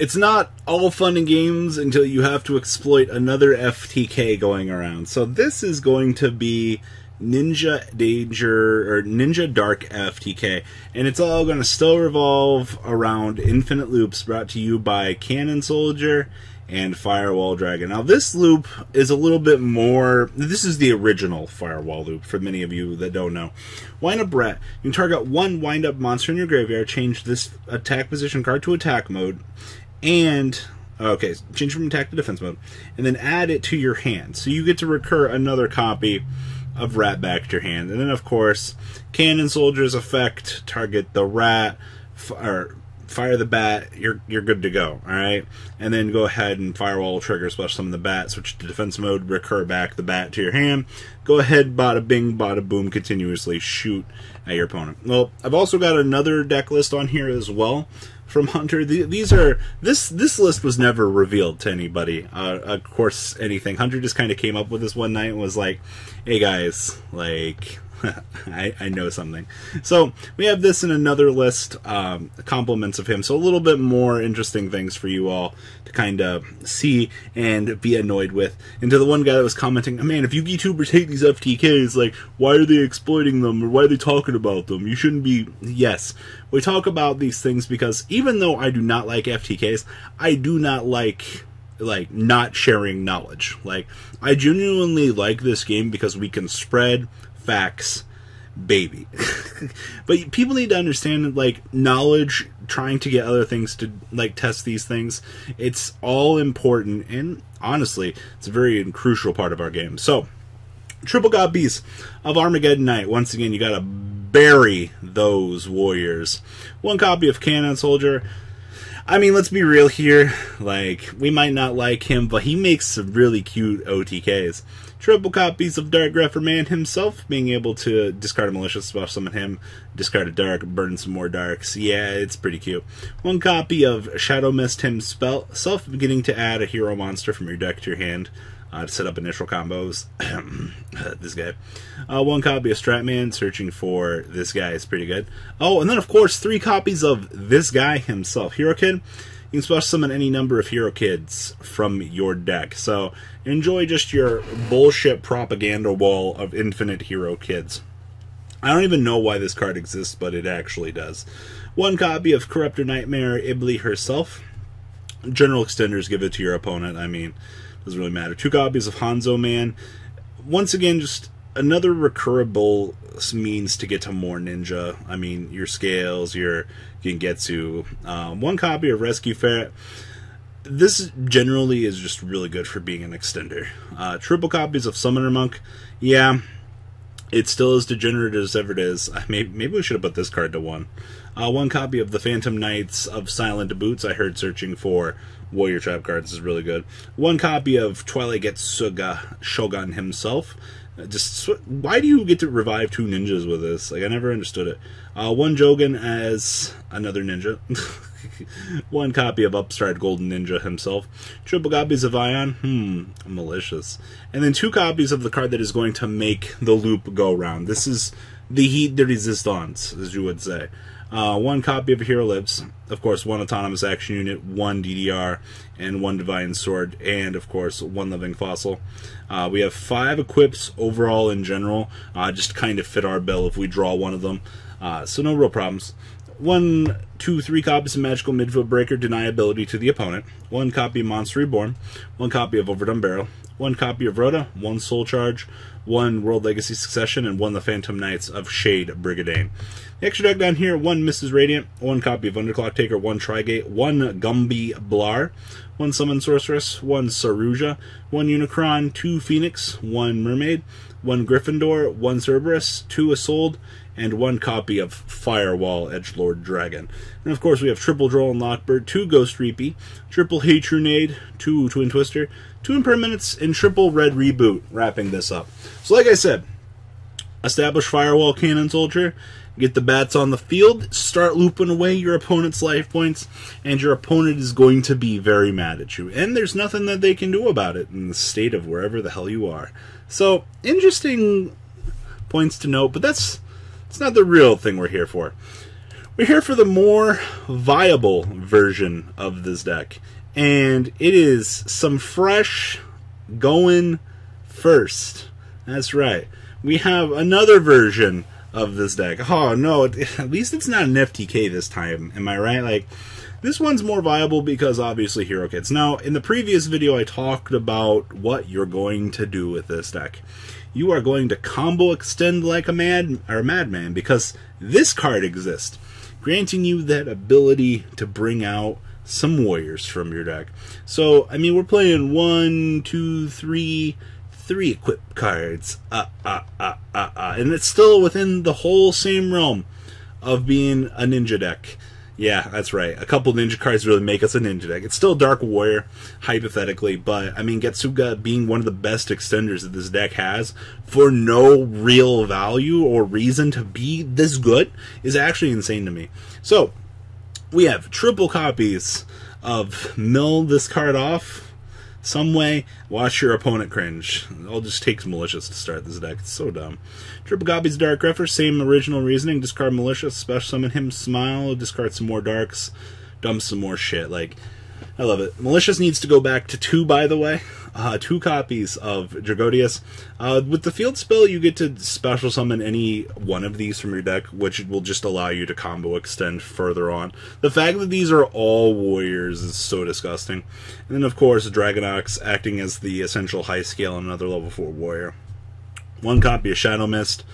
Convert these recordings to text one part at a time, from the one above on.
it's not all fun and games until you have to exploit another FTK going around. So this is going to be Ninja Danger, or Ninja Dark FTK, and it's all going to still revolve around infinite loops brought to you by Cannon Soldier and Firewall Dragon. Now this loop is a little bit more, this is the original Firewall loop for many of you that don't know. Wind up rat, you can target one wind up monster in your graveyard, change this attack position card to attack mode, and okay, change from attack to defense mode, and then add it to your hand. So you get to recur another copy of rat back to your hand. And then of course, Cannon Soldier's effect, target the rat, or fire the bat, you're good to go, alright? And then go ahead and Firewall trigger, special summon the bat, switch to defense mode, recur back the bat to your hand, go ahead, bada bing, bada boom, continuously shoot at your opponent. Well, I've also got another deck list on here as well from Hunter. This list was never revealed to anybody. Of course, anything. Hunter just kind of came up with this one night and was like, hey guys, like, I know something. So we have this in another list, compliments of him. So a little bit more interesting things for you all to kind of see and be annoyed with. And to the one guy that was commenting, man, if you YouTubers hate these FTKs, like, why are they exploiting them, or why are they talking about them? You shouldn't be. Yes, we talk about these things because even though I do not like FTKs, I do not like not sharing knowledge. Like, I genuinely like this game because we can spread facts, baby. But people need to understand that, like, knowledge, trying to get other things to, like, test these things, it's all important, and honestly, it's a very crucial part of our game. So, triple copies of Armageddon Knight. Once again, you gotta bury those warriors. One copy of Cannon Soldier. I mean, let's be real here. Like, we might not like him, but he makes some really cute OTKs. Triple copies of Dark Grepher Man himself, being able to discard a malicious, special summon him, discard a dark, burn some more darks. Yeah, it's pretty cute. One copy of Shadow Mist himself, beginning to add a hero monster from your deck to your hand to set up initial combos. This guy. One copy of Stratman, searching for this guy is pretty good. Oh, and then of course 3 copies of this guy himself, Hero Kid. You can special summon any number of Hero Kids from your deck. So enjoy just your bullshit propaganda wall of infinite Hero Kids. I don't even know why this card exists, but it actually does. One copy of Corruptor Nightmare Ibli herself. General extenders, give it to your opponent. I mean, doesn't really matter. 2 copies of Hanzo Man. Once again, just another recurable means to get to more ninja. I mean, your scales, your Gengetsu. 1 copy of Rescue Ferret. This generally is just really good for being an extender. Triple copies of Summoner Monk. Yeah, it's still as degenerate as ever it is. Maybe we should have put this card to 1. 1 copy of the Phantom Knights of Silent Boots. I heard searching for Warrior Trap cards is really good. 1 copy of Twilight Getsuga Shogun himself. Why do you get to revive 2 ninjas with this? Like, I never understood it. 1 Jogan as another ninja. 1 copy of Upstart Golden Ninja himself. Triple copies of Ion. Malicious. And then 2 copies of the card that is going to make the loop go round. This is the Heat de Resistance, as you would say. 1 copy of Hero Lives. Of course, 1 Autonomous Action Unit, 1 DDR, and 1 Divine Sword, and of course, 1 Living Fossil. We have 5 equips overall in general, just to kind of fit our bill if we draw one of them. So no real problems. 1, 2, 3 copies of Magical Midfield Breaker, deny ability to the opponent. 1 copy of Monster Reborn. 1 copy of Overdone Barrel. 1 copy of Rhoda. 1 Soul Charge. 1 World Legacy Succession, and 1 The Phantom Knights of Shade Brigadane. The extra deck down here, 1 Mrs. Radiant, 1 copy of Underclock Taker, 1 Trigate, 1 Gumby Blar, 1 Summon Sorceress, 1 Saruja, 1 Unicron, 2 Phoenix, 1 Mermaid, 1 Gryffindor, 1 Cerberus, 2 Isolde, and 1 copy of Firewall Edgelord Dragon. And of course we have triple Droll and Lockbird, 2 Ghost Reapy, triple Hatrunade, 2 Twin Twister, 2 Impermanence, and triple Red Reboot, wrapping this up. So like I said, establish Firewall Cannon Soldier, get the bats on the field, start looping away your opponent's life points, and your opponent is going to be very mad at you. And there's nothing that they can do about it in the state of wherever the hell you are. So, interesting points to note, but it's not the real thing we're here for. We're here for the more viable version of this deck, and it is some fresh going first. That's right. We have another version of this deck. Oh no, at least it's not an FTK this time, am I right? Like, this one's more viable because obviously hero kits. Now, in the previous video I talked about what you're going to do with this deck. You are going to combo extend like a madman because this card exists, granting you that ability to bring out some warriors from your deck. So, I mean, we're playing 1, 2, 3 equip cards, and it's still within the whole same realm of being a ninja deck. Yeah, that's right. A couple ninja cards really make us a ninja deck. It's still Dark Warrior, hypothetically, but, I mean, Getsuga being one of the best extenders that this deck has, for no real value or reason to be this good, is actually insane to me. So, we have triple copies of Mill this card off some way, watch your opponent cringe. I'll just take Malicious to start this deck. It's so dumb. Triple copies Dark Griffer, same original reasoning. Discard Malicious, special summon him, smile, discard some more Darks, dump some more shit. Like, I love it. Malicious needs to go back to 2, by the way. 2 copies of Dragodius. With the field spell, you get to special summon any one of these from your deck, which will just allow you to combo extend further on. The fact that these are all warriors is so disgusting. And then, of course, Dragonox acting as the essential high scale and another level 4 warrior. 1 copy of Shadow Mist.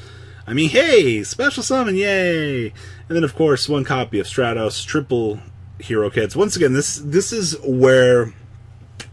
I mean, hey! Special summon, yay! And then, of course, 1 copy of Stratos, triple hero kits. Once again, this is where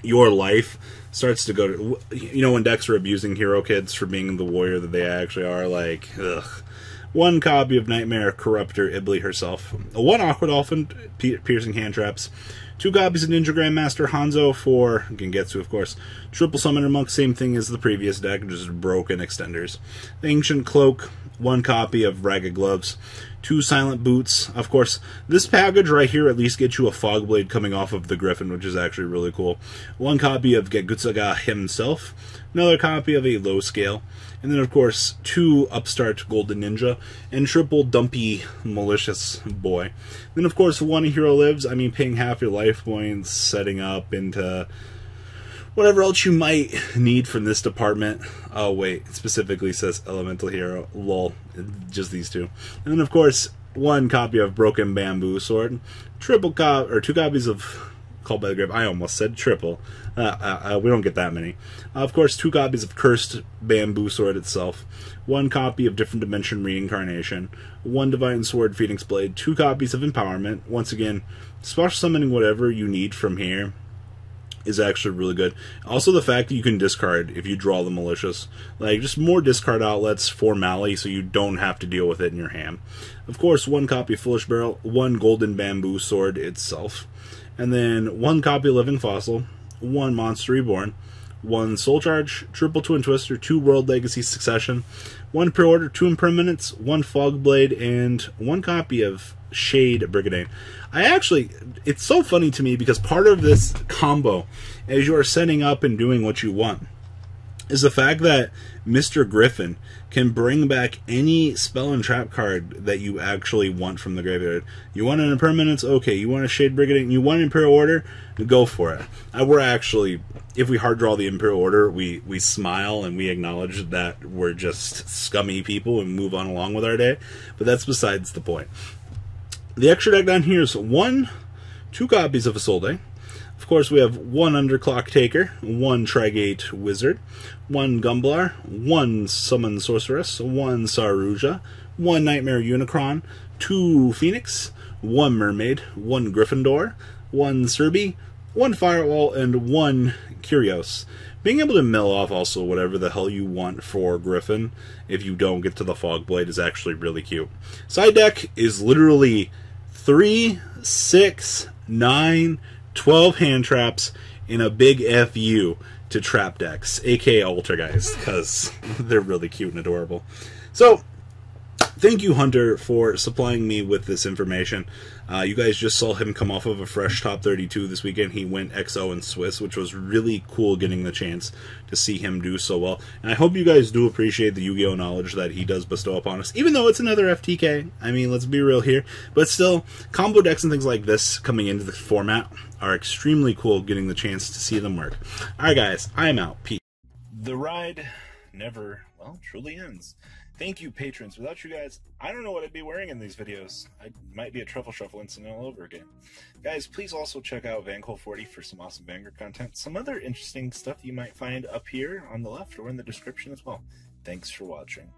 your life starts to go to, you know, when decks are abusing hero kits for being the warrior that they actually are, like, ugh. 1 copy of Nightmare Corruptor Ibli herself. 1 Aqua Dolphin, piercing hand traps. 2 copies of Ninja Grandmaster Hanzo for Gengetsu, of course. Triple Summoner Monk, same thing as the previous deck, just broken extenders. The Ancient Cloak, 1 copy of Ragged Gloves. 2 Silent Boots. Of course, this package right here at least gets you a Fog Blade coming off of the Griffin, which is actually really cool. 1 copy of Getsuga himself. Another copy of a low scale. And then, of course, 2 Upstart Golden Ninja. And triple Dumpy Malicious Boy. Then, of course, 1 Hero Lives. I mean, paying half your life points, setting up into whatever else you might need from this department. Oh, wait. It specifically says Elemental Hero. Lol. Just these 2. And then, of course, 1 copy of Broken Bamboo Sword. 2 copies of Called by the Grave. I almost said triple. We don't get that many. Of course, 2 copies of Cursed Bamboo Sword itself. 1 copy of Different Dimension Reincarnation. 1 Divine Sword Phoenix Blade. 2 copies of Empowerment. Once again, special summoning whatever you need from here is actually really good. Also, the fact that you can discard if you draw the Malicious. Like, just more discard outlets for Mali so you don't have to deal with it in your hand. Of course, 1 copy of Foolish Barrel, 1 Golden Bamboo Sword itself. And then 1 copy of Living Fossil, 1 Monster Reborn, 1 Soul Charge, triple Twin Twister, 2 World Legacy Succession, 1 Pre-Order, 2 Impermanence, 1 Fog Blade, and 1 copy of Shade Brigandine. It's so funny to me because part of this combo, as you are setting up and doing what you want, is the fact that Mr. Griffin can bring back any spell and trap card that you actually want from the graveyard. You want an Impermanence? Okay. You want a Shade Brigandine? You want Imperial Order? Go for it. We're actually, if we hard draw the Imperial Order, we smile and we acknowledge that we're just scummy people and move on along with our day. But that's besides the point. The extra deck down here is 2 copies of Isolde. Of course, we have 1 Underclock Taker, 1 Trigate Wizard, 1 Gumblar, 1 Summon Sorceress, 1 Saruja, 1 Nightmare Unicron, 2 Phoenix, 1 Mermaid, 1 Gryffindor, 1 Serbi, 1 Firewall, and 1 Curios. Being able to mill off also whatever the hell you want for Griffin if you don't get to the Fog Blade is actually really cute. Side deck is literally 3, 6, 9, 12 hand traps in a big FU to trap decks, aka Alter Guys, because they're really cute and adorable. So, thank you, Hunter, for supplying me with this information. You guys just saw him come off of a fresh top 32 this weekend. He went XO in Swiss, which was really cool getting the chance to see him do so well. And I hope you guys do appreciate the Yu-Gi-Oh! Knowledge that he does bestow upon us, even though it's another FTK. I mean, let's be real here. But still, combo decks and things like this coming into the format are extremely cool getting the chance to see them work. Alright guys, I am out. Peace. The ride never, well, truly ends. Thank you, patrons. Without you guys, I don't know what I'd be wearing in these videos. I might be a Truffle Shuffle incident all over again. Guys, please also check out VanCole40 for some awesome Vanguard content. Some other interesting stuff you might find up here on the left or in the description as well. Thanks for watching.